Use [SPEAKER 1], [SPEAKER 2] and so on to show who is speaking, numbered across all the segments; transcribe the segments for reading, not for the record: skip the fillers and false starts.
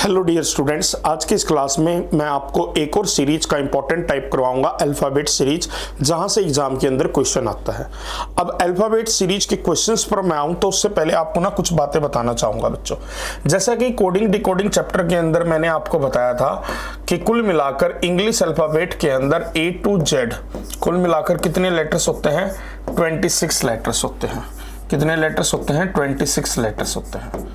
[SPEAKER 1] Hello dear students, आज की इस क्लास में मैं आपको एक और सीरीज का इंपॉर्टेंट टाइप करवाऊंगा, अल्फ़ाबेट सीरीज, जहां से एग्जाम के अंदर क्वेश्चन आता है। अब अल्फ़ाबेट सीरीज के क्वेश्चंस पर मैं आऊं तो उससे पहले आपको ना कुछ बातें बताना चाहूंगा बच्चों। जैसा कि कोडिंग डिकोडिंग चैप्टर के अंदर मैंने आपको बताया था कि कुल मिलाकर इंग्लिश अल्फ़ाबेट के अंदर A to Z कुल मिलाकर कितने लेटर्स होते हैं? 26 लेटर्स होते हैं। कितने लेटर्स होते हैं? 26 लेटर्स होते हैं।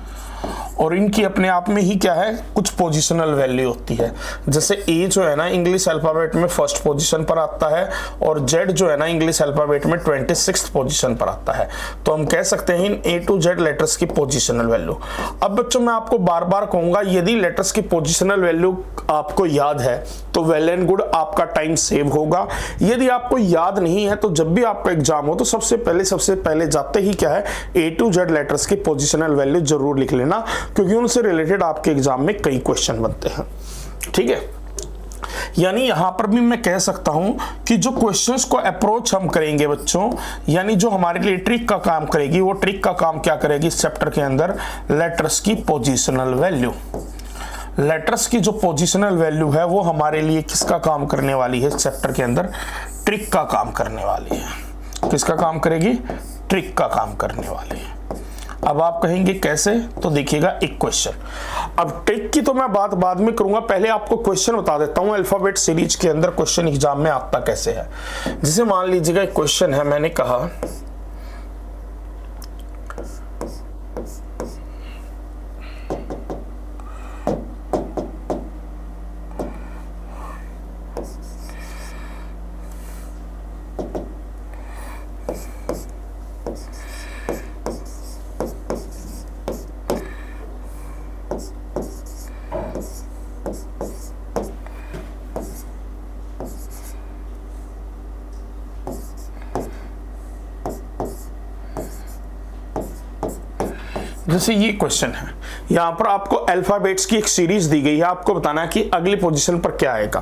[SPEAKER 1] और इनकी अपने आप में ही क्या है, कुछ पोजिशनल वैल्यू होती है। जैसे ए जो है ना इंग्लिश अल्फ़ाबेट में फर्स्ट पोजीशन पर आता है और जेड जो है ना इंग्लिश अल्फ़ाबेट में 26th पोजीशन पर आता है। तो हम कह सकते हैं इन ए टू जेड लेटर्स की पोजिशनल वैल्यू। अब बच्चों मैं आपको बार बार कहूंगा, यदि लेटर्स की पोजिशनल वैल्यू आपको याद है तो वेल एंड गुड, आपका टाइम सेव होगा। यदि आपको याद नहीं है तो जब भी आपका एग्जाम हो तो सबसे पहले जाते ही क्या है, ए टू जेड लेटर्स की पोजिशनल वैल्यू जरूर लिख लेना, क्योंकि उनसे रिलेटेड आपके एग्जाम में कई क्वेश्चन बनते हैं। ठीक है, यानी यहां पर भी मैं कह सकता हूं कि जो क्वेश्चंस को अप्रोच हम करेंगे बच्चों, यानी जो हमारे लिए ट्रिक का काम करेगी, वो ट्रिक का काम क्या करेगी इस चैप्टर के अंदर? लेटर्स की पोजिशनल वैल्यू। लेटर्स की जो पोजिशनल वैल्यू है वो हमारे लिए किसका काम करने वाली है इस चैप्टर के अंदर? ट्रिक का काम करने वाली है। किसका काम करेगी? ट्रिक का काम करने वाली है। अब आप कहेंगे कैसे? तो देखिएगा एक क्वेश्चन। अब ट्रिक की तो मैं बात बाद में करूंगा, पहले आपको क्वेश्चन बता देता हूं अल्फाबेट सीरीज के अंदर क्वेश्चन एग्जाम में आता कैसे है। जैसे मान लीजिएगा एक क्वेश्चन है, मैंने कहा जैसे ये क्वेश्चन है, यहां पर आपको अल्फाबेट्स की एक सीरीज दी गई है, आपको बताना है कि अगली पोजीशन पर क्या आएगा।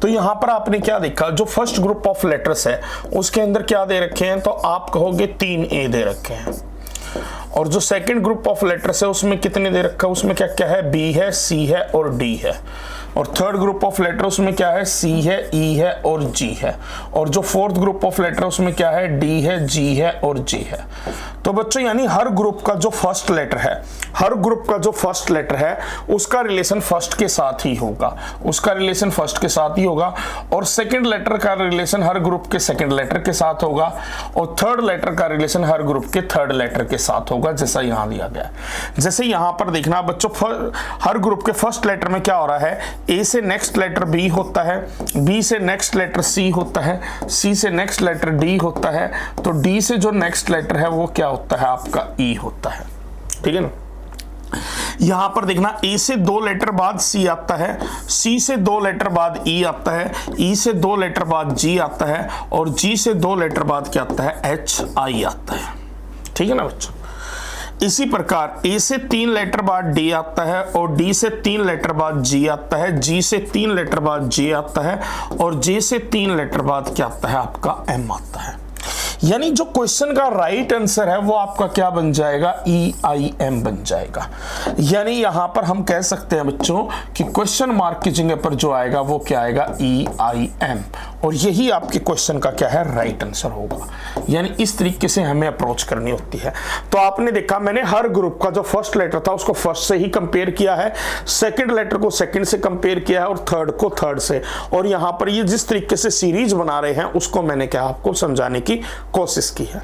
[SPEAKER 1] तो यहां पर आपने क्या देखा, जो फर्स्ट ग्रुप ऑफ लेटर्स है उसके अंदर क्या दे रखे हैं, तो आप कहोगे 3 ए दे रखे हैं। और जो सेकंड ग्रुप ऑफ लेटर्स है उसमें कितने दे रखा है, उसमें क्या क्या है? बी है, सी है और डी है। और थर्ड ग्रुप ऑफ लेटर उसमें क्या है? सी है, ई है और जी है। और जो फोर्थ ग्रुप ऑफ लेटर उसमें क्या है? डी है, जी है और जी है। तो बच्चों यानी हर ग्रुप का जो फर्स्ट लेटर है, हर ग्रुप का जो फर्स्ट लेटर है उसका रिलेशन फर्स्ट के साथ ही होगा, उसका रिलेशन फर्स्ट के साथ ही होगा। और सेकंड लेटर का रिलेशन हर ग्रुप के सेकंड लेटर के साथ होगा। और थर्ड लेटर का रिलेशन हर ग्रुप के थर्ड लेटर के साथ होगा, जैसा यहां दिया गया है। जैसे यहां पर देखना बच्चों, हर ग्रुप के फर्स्ट लेटर में क्या हो रहा है? ए से नेक्स्ट लेटर बी होता है, बी से नेक्स्ट लेटर सी होता है, सी से नेक्स्ट लेटर डी होता है, तो डी से जो नेक्स्ट लेटर है वो क्या होता है? आपका ई होता है। ठीक है ना। यहां पर देखना, ए से 2 लेटर बाद सी आता है, सी से 2 लेटर बाद ई आता है, ई से 2 लेटर बाद जी आता है और जी से 2 लेटर बाद क्या आता है? एच आई आता है। ठीक है ना बच्चों। इसी प्रकार ए से 3 लेटर बाद डी आता है और डी से 3 लेटर बाद जी आता है, जी से 3 लेटर बाद जे आता है और जे से 3 लेटर बाद क्या आता है? आपका एम आता है। यानी जो क्वेश्चन का राइट आंसर है वो आपका क्या बन जाएगा? EIM बन जाएगा। यानी यहां पर हम कह सकते हैं बच्चों कि क्वेश्चन मार्क की जगह पर जो आएगा वो क्या आएगा? EIM। और यही आपके क्वेश्चन का क्या है? राइट आंसर होगा। यानी इस तरीके से हमें अप्रोच करनी होती है। तो आपने देखा, मैंने हर ग्रुप का जो फर्स्ट लेटर था उसको फर्स्ट से ही कंपेयर किया है, सेकंड लेटर को सेकंड से कंपेयर किया है और थर्ड को थर्ड से। और यहां पर ये जिस तरीके से सीरीज बना रहे हैं उसको मैंने क्या आपको समझाने की कोशिश की है।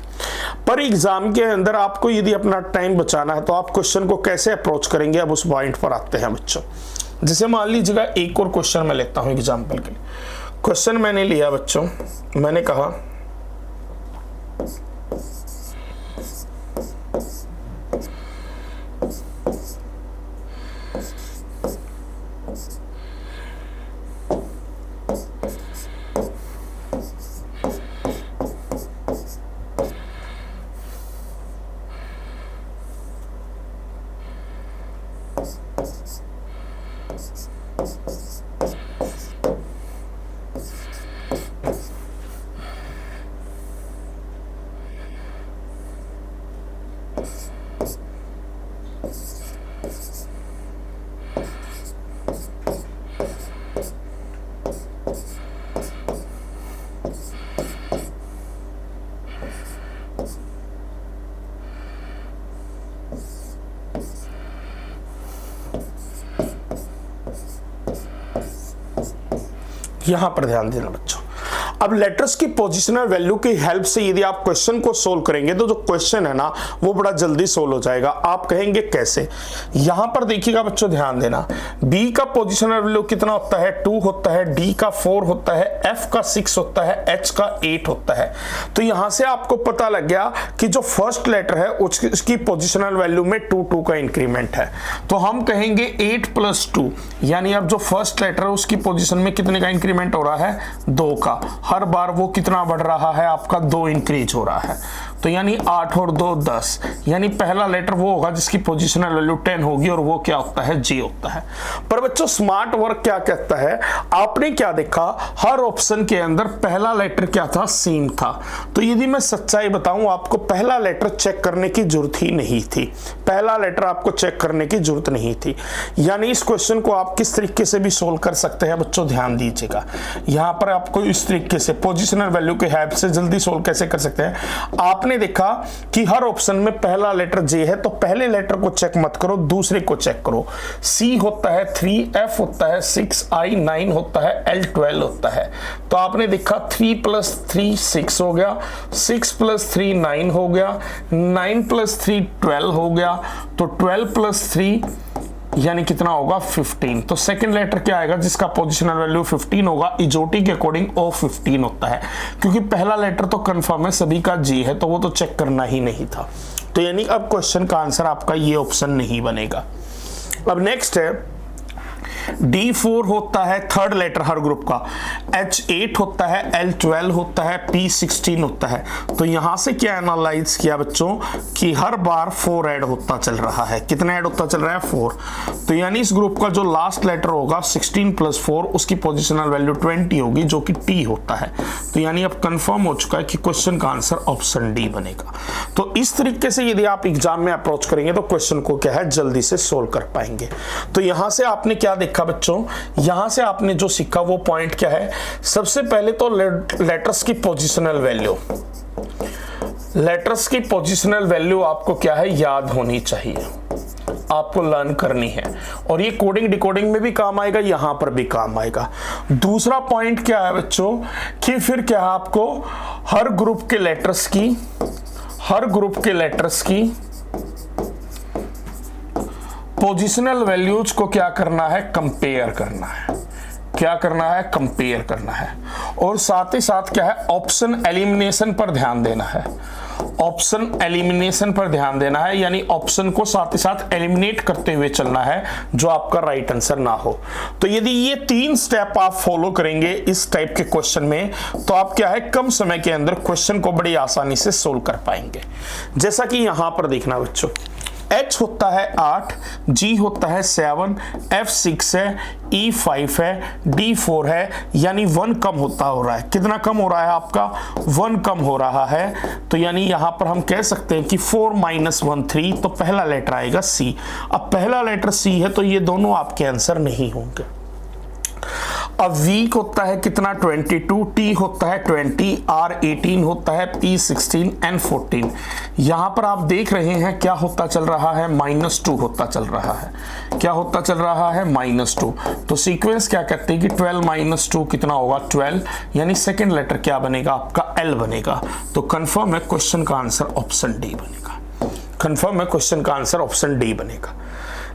[SPEAKER 1] पर एग्जाम के अंदर आपको यदि अपना टाइम बचाना है तो आप क्वेश्चन को कैसे अप्रोच करेंगे, अब उस पॉइंट पर आते हैं बच्चों। जैसे मान लीजिएगा एक और क्वेश्चन मैं लेता हूं एग्जाम्पल के लिए। क्वेश्चन मैंने लिया बच्चों, मैंने कहा यहां पर ध्यान देना बच्चों। अब लेटर्स की पोजिशनल वैल्यू की हेल्प से यदि आप क्वेश्चन को सोल्व करेंगे तो जो क्वेश्चन है ना वो बड़ा जल्दी सोल्व हो जाएगा। आप कहेंगे कैसे? यहां पर देखिएगा बच्चों, ध्यान देना। बी का पोजिशनल वैल्यू कितना होता है? 2 होता है, डी का 4 होता है, एफ का 6 होता है, एच का 8 होता है। तो यहां से आपको पता लग गया कि जो फर्स्ट लेटर है उसकी पोजिशनल वैल्यू में 2 का इंक्रीमेंट है। तो हम कहेंगे 8 + 2, यानी अब जो फर्स्ट लेटर है उसकी पोजिशन में कितने का इंक्रीमेंट हो रहा है? 2 का। हर बार वो कितना बढ़ रहा है आपका? 2 इंक्रीज हो रहा है। तो यानी 8 और 2 10, यानी पहला लेटर वो होगा जिसकी पोजिशनल वैल्यू 10 होगी और वो क्या होता है? जी होता है। पर बच्चों स्मार्ट वर्क क्या कहता है? आपने क्या देखा? हर ऑप्शन के अंदर पहला लेटर क्या था? सेम था। तो यदि मैं सच्चाई बताऊं, आपको पहला लेटर चेक करने की जरूरत ही नहीं थी। पहला लेटर आपको चेक करने की जरूरत नहीं थी। यानी इस क्वेश्चन को आप किस तरीके से भी सोल्व कर सकते हैं बच्चों, ध्यान दीजिएगा। यहां पर आपको इस तरीके से पोजिशनल वैल्यू के हेल्प से जल्दी सोल्व कैसे कर सकते हैं? आपने देखा कि हर ऑप्शन में पहला लेटर जे है, तो पहले लेटर को चेक मत करो, दूसरे को चेक करो। सी होता है 3, एफ होता है 6, आई 9 होता है, एल 12 होता है। तो आपने देखा 3 + 3 6 हो गया, 6 + 3 9 हो गया, 9 + 3 12 हो गया। तो 12 + 3 यानी कितना होगा? 15। तो सेकंड लेटर क्या आएगा जिसका पोजिशनल वैल्यू 15 होगा? इजोटी के अकॉर्डिंग O15 होता है, क्योंकि पहला लेटर तो कंफर्म है, सभी का जी है, तो वो तो चेक करना ही नहीं था। तो यानी अब क्वेश्चन का आंसर आपका ये ऑप्शन नहीं बनेगा। अब नेक्स्ट है D4 होता है थर्ड लेटर हर ग्रुप का, H8 होता है, L12 होता है, P16 होता है। तो यहां से क्या एनालाइज किया बच्चों कि हर बार 4 ऐड होता चल रहा है। कितना ऐड होता चल रहा है? 4। तो यानी इस ग्रुप का जो लास्ट लेटर होगा 16 + 4, उसकी पोजिशनल वैल्यू 20 होगी, जो कि T होता है। तो यानी अब कंफर्म हो चुका है कि क्वेश्चन का आंसर ऑप्शन डी बनेगा। तो इस तरीके से यदि आप एग्जाम में अप्रोच करेंगे तो क्वेश्चन को क्या है जल्दी से सोल्व कर पाएंगे। तो यहां से आपने क्या देखा बच्चों? यहां से आपने जो सीखा वो पॉइंट क्या है? सबसे पहले तो लेटर्स की पोजिशनल वैल्यू, लेटर्स की पोजिशनल वैल्यू आपको क्या है? याद होनी चाहिए, आपको लर्न करनी है, और ये कोडिंग डिकोडिंग में भी काम आएगा, यहां पर भी काम आएगा। दूसरा पॉइंट क्या है बच्चों कि फिर क्या है आपको हर ग्रुप के लेटर्स की पोजिशनल वैल्यूज को क्या करना है? कंपेयर करना है। क्या करना है? कंपेयर करना है। और साथ ही साथ क्या है? ऑप्शन एलिमिनेशन पर ध्यान देना है। ऑप्शन एलिमिनेशन पर ध्यान देना है, यानी ऑप्शन को साथ ही साथ एलिमिनेट करते हुए चलना है जो आपका राइट आंसर ना हो। तो यदि ये 3 स्टेप आप फॉलो करेंगे इस टाइप के क्वेश्चन में, तो आप क्या है कम समय के अंदर क्वेश्चन को बड़ी आसानी से सोल्व कर पाएंगे। जैसा कि यहां पर देखना बच्चों, H होता है 8, G होता है 7, F 6 है, E 5 है, D 4 है, यानी 1 कम होता हो रहा है। कितना कम हो रहा है आपका? 1 कम हो रहा है। तो यानी यहां पर हम कह सकते हैं कि 4 - 1 3, तो पहला लेटर आएगा C। अब पहला लेटर C है तो ये दोनों आपके आंसर नहीं होंगे। अब वीक होता है कितना? 22, T होता है 20, R 18 होता है, P 16, N 14। यहां पर आप देख रहे हैं क्या होता चल रहा है? -2 होता चल रहा है। क्या होता चल रहा है? -2। तो सीक्वेंस क्या कहते हैं कि 12 - 2 कितना होगा? 12, यानी सेकेंड लेटर क्या बनेगा आपका? L बनेगा। तो कंफर्म है क्वेश्चन का आंसर ऑप्शन डी बनेगा। कंफर्म है क्वेश्चन का आंसर ऑप्शन डी बनेगा।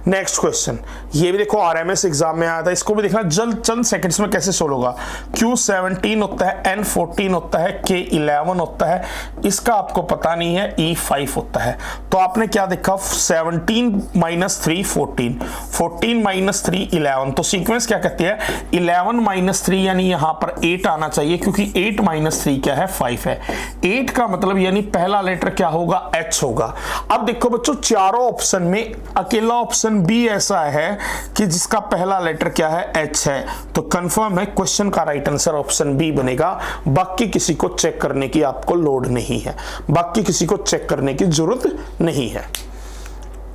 [SPEAKER 1] नेक्स्ट क्वेश्चन, ये भी देखो आरएमएस एग्जाम में आया था, इसको भी देखना चंद सेकंड्स में कैसे सोल्व होगा। Q17 होता है, N14 होता है, K11 होता है, इसका आपको पता नहीं है, E5 होता है। तो आपने क्या देखा? 17 - 3 14, 14 - 3 11। तो सीक्वेंस क्या कहती है? 11 - 3, यानी यहां पर 8 आना चाहिए, क्योंकि 8 - 3 क्या है? 5 है। 8 का मतलब यानी पहला लेटर क्या होगा? H होगा। अब देखो बच्चों, चारों ऑप्शन में अकेला ऑप्शन बी ऐसा है कि जिसका पहला लेटर क्या है? H है। तो कंफर्म है क्वेश्चन का राइट आंसर ऑप्शन बी बनेगा। बाकी किसी को चेक करने की आपको लोड नहीं है, बाकी किसी को चेक करने की जरूरत नहीं है।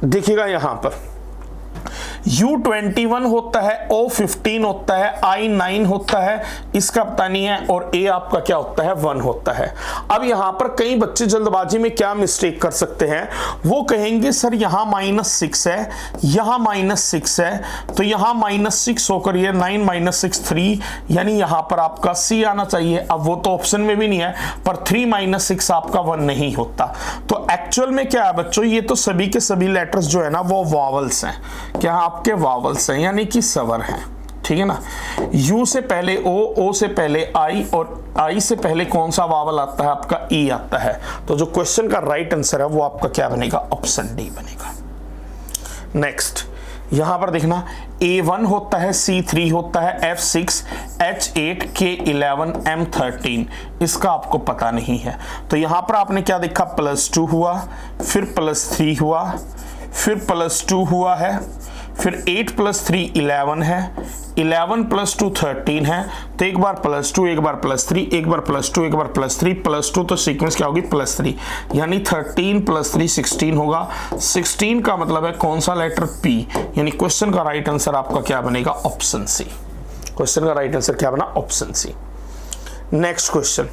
[SPEAKER 1] देखिएगा यहां पर, U21 होता है, O15 होता है, I9 होता है, इसका पता नहीं है, और A आपका क्या होता है 1 होता है। अब यहां पर कई बच्चे जल्दबाजी में क्या मिस्टेक कर सकते हैं, वो कहेंगे सर यहां -6 है, यहां -6 है, तो यहां -6 होकर ये 9 - 6 3, यानी यहां पर आपका C आना चाहिए। अब वो तो ऑप्शन में भी नहीं है, पर 3 - 6 आपका 1 नहीं होता। तो एक्चुअल में क्या है बच्चों, ये तो सभी के सभी लेटर्स जो है ना वो वावल्स हैं, क्या आपके वावल्स हैं, यानी कि स्वर हैं, ठीक है ना। U से पहले O से पहले I, और I से पहले कौन सा वावल आता है आपका E आता है। तो जो क्वेश्चन का राइट आंसर है वो आपका क्या बनेगा, ऑप्शन डी बनेगा। नेक्स्ट यहां पर देखना, A1 होता है, C3 होता है, F6, H8, K11, M13, इसका आपको पता नहीं है। तो यहां पर आपने क्या देखा, +2 हुआ, फिर +3 हुआ, फिर +2 हुआ है, फिर 8 + 3 11 है, 11 + 2 13 है। तो एक बार +2, एक बार +3, एक बार +2, एक बार +3, +2, तो सीक्वेंस क्या होगी +3, यानी 13 + 3 16 होगा। 16 का मतलब है कौन सा लेटर, P, यानी क्वेश्चन का राइट आंसर आपका क्या बनेगा, ऑप्शन सी। क्वेश्चन का राइट आंसर क्या बना, ऑप्शन सी। नेक्स्ट क्वेश्चन,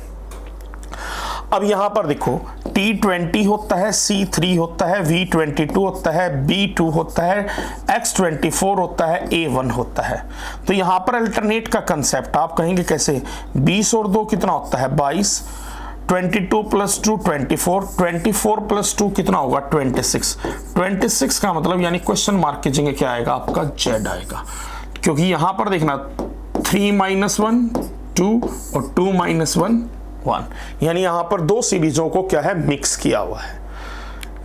[SPEAKER 1] अब यहां पर देखो, T20 होता है, C3 होता है, V22 होता है, B2 होता है, X24 होता है, A1 होता है। तो यहां पर अल्टरनेट का कंसेप्ट आप कहेंगे कैसे, 20 और 2 कितना होता है 22, 22 + 2 24, 24 + 2 कितना होगा 26, 26 का मतलब यानी क्वेश्चन मार्क की जगह क्या आएगा आपका Z आएगा, क्योंकि यहां पर देखना 3 - 1 2 और 2 - 1 1, यानी यहां पर दो सीरीजों को क्या है, मिक्स किया हुआ है।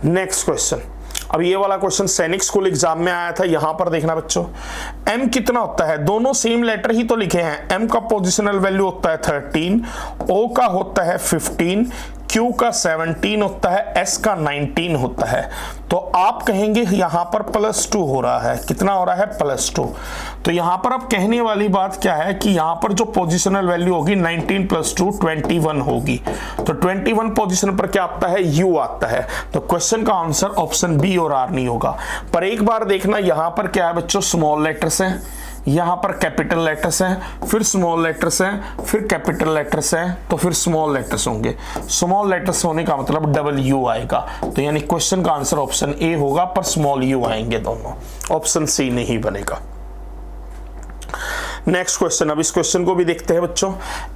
[SPEAKER 1] नेक्स्ट क्वेश्चन, अब ये वाला क्वेश्चन सैनिक स्कूल एग्जाम में आया था। यहां पर देखना बच्चों, M कितना होता है, दोनों सेम लेटर ही तो लिखे हैं। M का पोजिशनल वैल्यू होता है 13, O का होता है 15, Q का 17 होता है, S का 19 होता है। तो आप कहेंगे यहां पर +2 हो रहा है, कितना हो रहा है +2। तो यहां पर अब कहने वाली बात क्या है कि यहां पर जो पोजिशनल वैल्यू होगी 19 + 2 21 होगी। तो 21 पोजीशन पर क्या आता है, U आता है। तो क्वेश्चन का आंसर ऑप्शन बी और आर नहीं होगा। पर एक बार देखना यहां पर क्या है बच्चों, स्मॉल लेटर्स हैं, यहां पर कैपिटल लेटर्स हैं, फिर स्मॉल लेटर्स हैं, फिर कैपिटल लेटर्स हैं, तो फिर स्मॉल लेटर्स होंगे। स्मॉल लेटर्स होने का मतलब W आएगा। तो यानी क्वेश्चन का आंसर ऑप्शन ए होगा, पर स्मॉल U आएंगे दोनों, ऑप्शन सी नहीं बनेगा। नेक्स्ट क्वेश्चन, अब इस क्वेश्चन को भी देखते हैं बच्चों।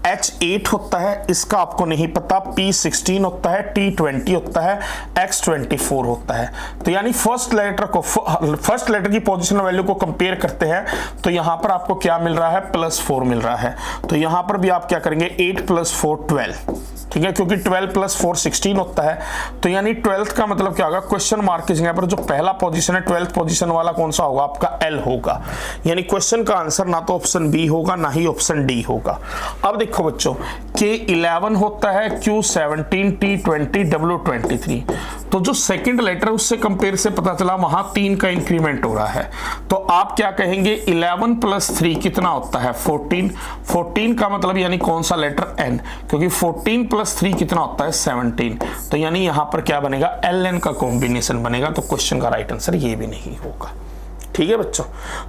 [SPEAKER 1] H8 होता है, इसका आपको नहीं पता, P16 होता है, T20 होता है, X24 होता है। तो यानी फर्स्ट लेटर की पोजीशनल वैल्यू को कंपेयर करते हैं, तो यहां पर आपको क्या मिल रहा है, +4 मिल रहा है। तो यहां पर भी आप क्या करेंगे, 8 + 4 12, ठीक है, क्योंकि 12 + 4 16 होता है। तो यानी 12th का मतलब क्या होगा, क्वेश्चन मार्क की जगह पर जो पहला पोजीशन है 12th पोजीशन वाला कौन सा होगा आपका, L होगा। यानी क्वेश्चन का आंसर ना तो ऑप्शन बी होगा ना ही ऑप्शन डी होगा। अब देखो बच्चों, K11 होता है, Q17, T20, W23। तो जो सेकंड लेटर उससे कंपेयर से पता चला वहां 3 का इंक्रीमेंट हो रहा है। तो आप क्या कहेंगे, 11 + 3 कितना होता है 14, 14 का मतलब यानी कौन सा लेटर N, क्योंकि 14 + 3 कितना होता है 17। तो यानी यहां पर क्या बनेगा, LN का कॉम्बिनेशन बनेगा। तो क्वेश्चन का राइट आंसर ये भी नहीं होगा। ठीक है बच्चों,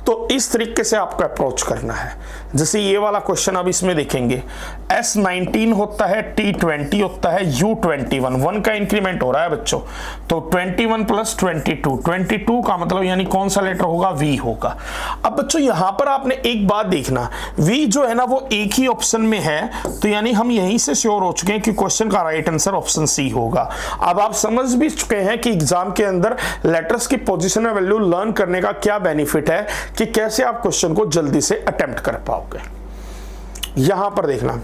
[SPEAKER 1] तो इस तरीके से आपको अप्रोच करना है। जैसे ये वाला क्वेश्चन अब इसमें देखेंगे, S19 होता है, T20 होता है, U21, 1 का इंक्रीमेंट हो रहा है बच्चों। तो 21 + 22, 22 का मतलब यानी कौन सा लेटर होगा, V होगा। अब बच्चों यहां पर आपने एक बात देखना, V जो है ना वो एक ही ऑप्शन में है, तो यानी हम यहीं से श्योर हो चुके हैं कि क्वेश्चन का राइट आंसर ऑप्शन सी होगा। अब आप समझ भी चुके हैं कि एग्जाम के अंदर लेटर्स की पोजिशनल वैल्यू लर्न करने का क्या बेनिफिट है, कि कैसे आप क्वेश्चन को जल्दी से अटेम्प्ट कर पाओगे। यहां पर देखना,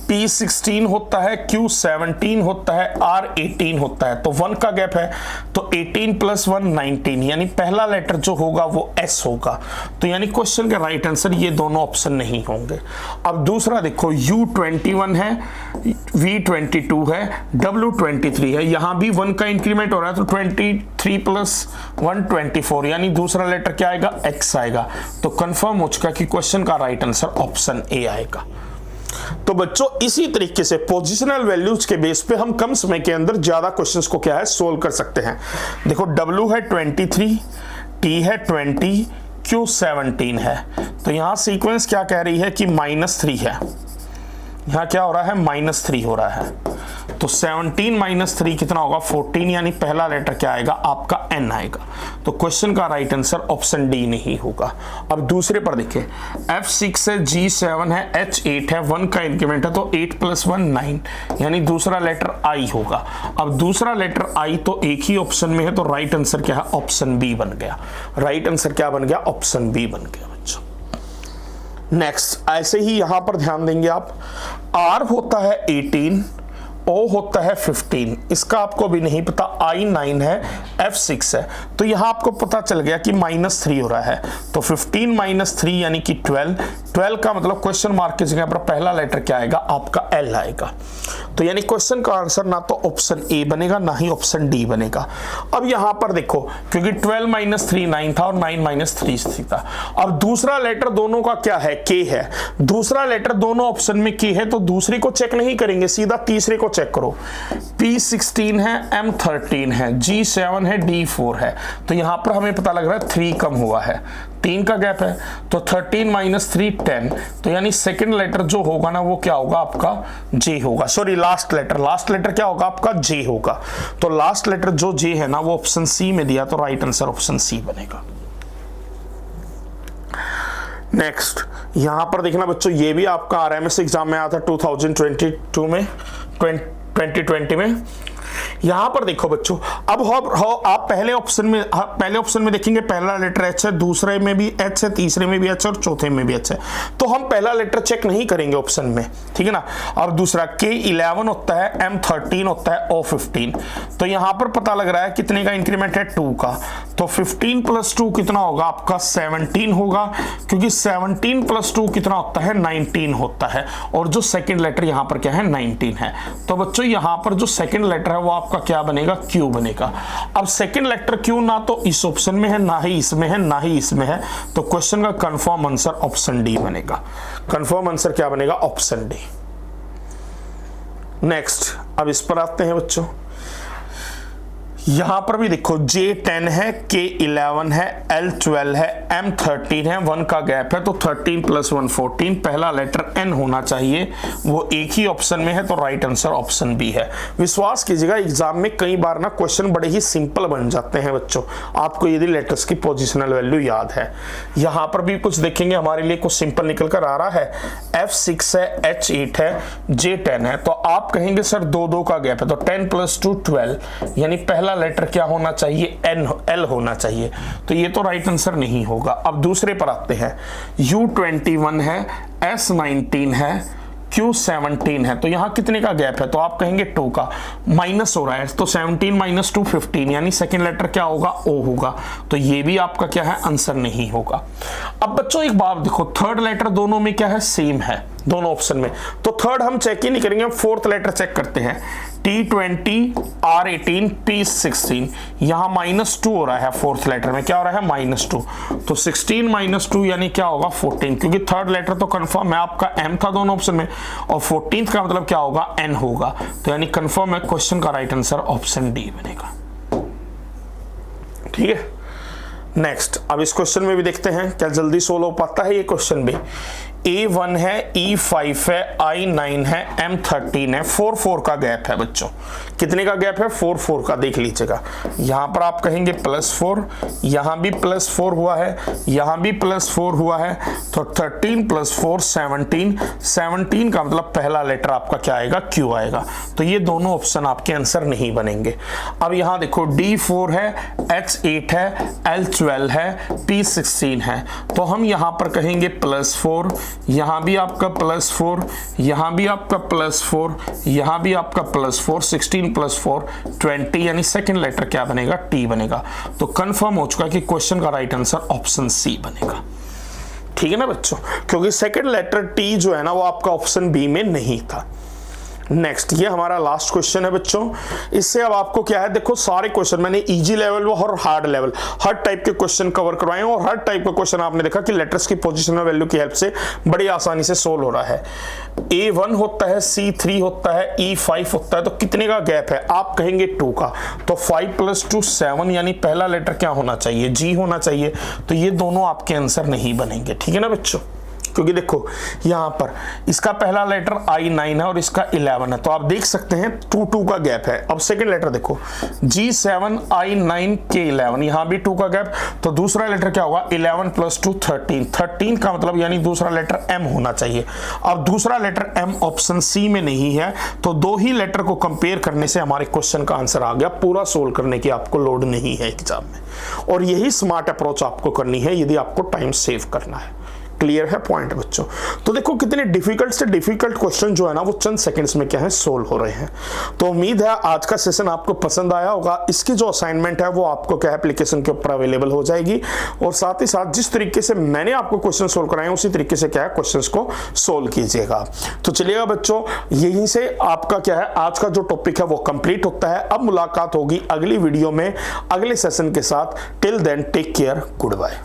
[SPEAKER 1] P16 होता है, Q17 होता है, R18 होता है। तो 1 का गैप है, तो 18 + 1 19, यानी पहला लेटर जो होगा वो S होगा। तो यानी क्वेश्चन का राइट आंसर ये दोनों ऑप्शन नहीं होंगे। अब दूसरा देखो, U21 है, V22 है, W23 है, यहां भी 1 का इंक्रीमेंट हो रहा है। तो 23 + 1 24, यानी दूसरा लेटर क्या आएगा, X आएगा। तो कंफर्म हो चुका कि क्वेश्चन का राइट आंसर ऑप्शन ए आएगा। तो बच्चों इसी तरीके से पोजिशनल वैल्यूज के बेस पे हम कम समय के अंदर ज्यादा क्वेश्चंस को क्या है, सोल्व कर सकते हैं। देखो W है 23, T है 20, Q 17 है। तो यहाँ सीक्वेंस क्या कह रही है कि -3 है, यहाँ क्या हो रहा है -3 हो रहा है। तो 17 - 3 कितना होगा 14, यानी पहला लेटर क्या आएगा आपका N आएगा। तो क्वेश्चन का राइट आंसर ऑप्शन डी नहीं होगा। अब दूसरे पर देखिए, F6 है, G7 है, H8 है, 1 का इंक्रीमेंट है, तो 8 + 1 9, यानी दूसरा लेटर I होगा। अब दूसरा लेटर I तो एक ही ऑप्शन में है, तो राइट आंसर क्या है ऑप्शन बी बन गया। राइट आंसर क्या बन गया ऑप्शन बी बन गया बच्चों। नेक्स्ट, ऐसे ही यहां पर ध्यान देंगे आप, R होता है 18, O होता है 15, इसका आपको भी नहीं पता, I 9 है, F6 है। तो यहां आपको पता चल गया कि -3 हो रहा है, तो 15 - 3 यानी कि 12 का मतलब क्वेश्चन मार्क की जगह पर पहला लेटर क्या आएगा आपका L आएगा। तो यानी क्वेश्चन का आंसर ना तो ऑप्शन ए बनेगा ना ही ऑप्शन डी बनेगा। अब यहां पर देखो, क्योंकि 12 - 3 9 था और 9 - 3 3 था। अब दूसरा लेटर दोनों का क्या है, K है। दूसरा लेटर दोनों ऑप्शन में K है, तो दूसरी को चेक नहीं करेंगे, सीधा तीसरे को चेक करो। P16 है, M13 है, G7 है, D4 है। तो यहां पर हमें पता लग रहा है 3 कम हुआ है, 3 का गैप है, तो 13 - 3 10। तो यानी सेकंड लेटर जो होगा ना वो क्या होगा आपका J होगा। सॉरी, लास्ट लेटर क्या होगा आपका J होगा। तो लास्ट लेटर जो J है ना वो ऑप्शन सी में दिया, तो राइट आंसर ऑप्शन सी बनेगा। नेक्स्ट, यहां पर देखना बच्चों, ये भी आपका आरएमएस एग्जाम में आया था 2022 में, 2020 में। यहां पर देखो बच्चों, अब आप पहले ऑप्शन में देखेंगे पहला लेटर H है, दूसरे में भी H है, तीसरे में भी H है और चौथे में भी H है। तो हम पहला लेटर चेक नहीं करेंगे ऑप्शन में, ठीक है ना। अब दूसरा K11 होता है, M13 होता है, O15। तो यहां पर पता लग रहा है कितने का इंक्रीमेंट है 2 का, तो 15 + 2 कितना होगा आपका 17 होगा, क्योंकि 17 + 2 कितना होता है 19 होता है, और जो सेकेंड लेटर यहां पर क्या है 19 है। तो बच्चों यहां पर जो सेकेंड लेटर है वो आपका क्या बनेगा Q बनेगा। अब सेकंड लेटर Q ना तो इस ऑप्शन में है, ना ही इसमें है, ना ही इसमें है, तो क्वेश्चन का कंफर्म आंसर ऑप्शन डी बनेगा। कंफर्म आंसर क्या बनेगा ऑप्शन डी। नेक्स्ट, अब इस पर आते हैं बच्चों, यहां पर भी देखो J10 है, K11 है, L12 है, M13 है, 1 का गैप है, तो 13 + 1 14, पहला लेटर N होना चाहिए, वो एक ही ऑप्शन में है, तो राइट आंसर ऑप्शन बी है। विश्वास कीजिएगा एग्जाम में कई बार ना क्वेश्चन बड़े ही सिंपल बन जाते हैं बच्चों, आपको यदि लेटर्स की पोजिशनल वैल्यू याद है। यहां पर भी कुछ देखेंगे हमारे लिए कुछ सिंपल निकल कर आ रहा है, F6 है, H8 है, J10 है, तो आप कहेंगे सर 2 का गैप है, तो 10 + 2 12, यानी पहला लेटर क्या होना चाहिए L होना चाहिए, तो ये तो राइट आंसर नहीं होगा। अब दूसरे पर आते हैं, U21 है, S19 है, Q17 है, तो यहां कितने का गैप है, तो आप कहेंगे 2 का, माइनस हो रहा है, तो 17 - 2 15, यानी सेकंड लेटर क्या होगा O होगा, तो ये भी आपका क्या है आंसर नहीं होगा। अब बच्चों एक बात देखो, थर्ड लेटर दोनों में क्या है सेम है, दोनों ऑप्शन में, तो थर्ड हम चेक ही नहीं करेंगे, हम फोर्थ लेटर चेक करते हैं। T20, R18, P16, यहां -2 हो रहा है, फोर्थ लेटर में क्या हो रहा है -2, तो 16 - 2 यानी क्या होगा 14, क्योंकि थर्ड लेटर तो कंफर्म है आपका M था दोनों ऑप्शन में, और 14th का मतलब क्या होगा N होगा, तो यानी कंफर्म है क्वेश्चन का राइट आंसर ऑप्शन डी बनेगा। ठीक है, नेक्स्ट, अब इस क्वेश्चन में भी देखते हैं क्या जल्दी सोल्व हो पाता है ये क्वेश्चन भी। A1 है, E5 है, I9 है, M13 है, 4 का गैप है बच्चों, कितने का गैप है 4 का, देख लीजिएगा। यहां पर आप कहेंगे +4, यहां भी +4 हुआ है, यहां भी +4 हुआ है, तो 13 + 4 17 का मतलब पहला लेटर आपका क्या आएगा Q आएगा, तो ये दोनों ऑप्शन आपके आंसर नहीं बनेंगे। अब यहां देखो D4 है, H8 है, L12 है, P16 है, तो हम यहां पर कहेंगे +4, यहां भी आपका +4, यहां भी आपका +4, यहां भी आपका +4, 16 + 4 20, यानी सेकंड लेटर क्या बनेगा T बनेगा। तो कंफर्म हो चुका कि क्वेश्चन का राइट आंसर ऑप्शन सी बनेगा। ठीक है ना बच्चों, क्योंकि सेकंड लेटर T जो है ना वो आपका ऑप्शन बी में नहीं था। नेक्स्ट ये हमारा लास्ट क्वेश्चन है बच्चों। इससे अब आपको क्या है, देखो सारे क्वेश्चन मैंने इजी लेवल और हार्ड लेवल हर टाइप के क्वेश्चन कवर करवाए हैं, और हर टाइप का क्वेश्चन आपने देखा कि लेटर्स की पोजीशन और वैल्यू की हेल्प से बड़ी आसानी से सोल्व हो रहा है। A1 होता है, C3 होता है, E5 होता है, तो कितने का गैप है, आप कहेंगे 2 का, तो 5 + 2 7, यानी पहला लेटर क्या होना चाहिए, G होना चाहिए। तो ये दोनों आपके आंसर नहीं बनेंगे, ठीक है ना बच्चों, क्योंकि देखो यहां पर इसका पहला लेटर I9 है और इसका 11 है, तो आप देख सकते हैं 2 का गैप है। अब सेकंड लेटर देखो G7 I9 K11, यहां भी 2 का गैप, तो दूसरा लेटर क्या होगा, 11 + 2 13, 13 का मतलब यानी दूसरा लेटर M होना चाहिए। अब दूसरा लेटर M ऑप्शन C में नहीं है, तो 2 ही लेटर को कंपेयर करने से हमारे क्वेश्चन का आंसर आ गया, पूरा सोल्व करने की आपको लोड नहीं है एग्जाम में, और यही स्मार्ट अप्रोच आपको करनी है यदि आपको टाइम सेव करना है। क्लियर है पॉइंट बच्चों। तो देखो कितने डिफिकल्ट से डिफिकल्ट क्वेश्चन जो है ना वो चंद सेकंड्स में क्या है सोल्व हो रहे हैं। तो उम्मीद है आज का सेशन आपको पसंद आया होगा। इसकी जो असाइनमेंट है वो आपको क्या है एप्लीकेशन के ऊपर अवेलेबल हो जाएगी, और साथ ही साथ जिस तरीके से मैंने आपको क्वेश्चन सोल्व कराए उसी तरीके से क्या है क्वेश्चंस को सोल्व कीजिएगा। तो चलिएगा बच्चों, यहीं से आपका क्या है आज का जो टॉपिक है वो कंप्लीट होता है। अब मुलाकात होगी अगली वीडियो में अगले सेशन के साथ। Till then take care, good bye.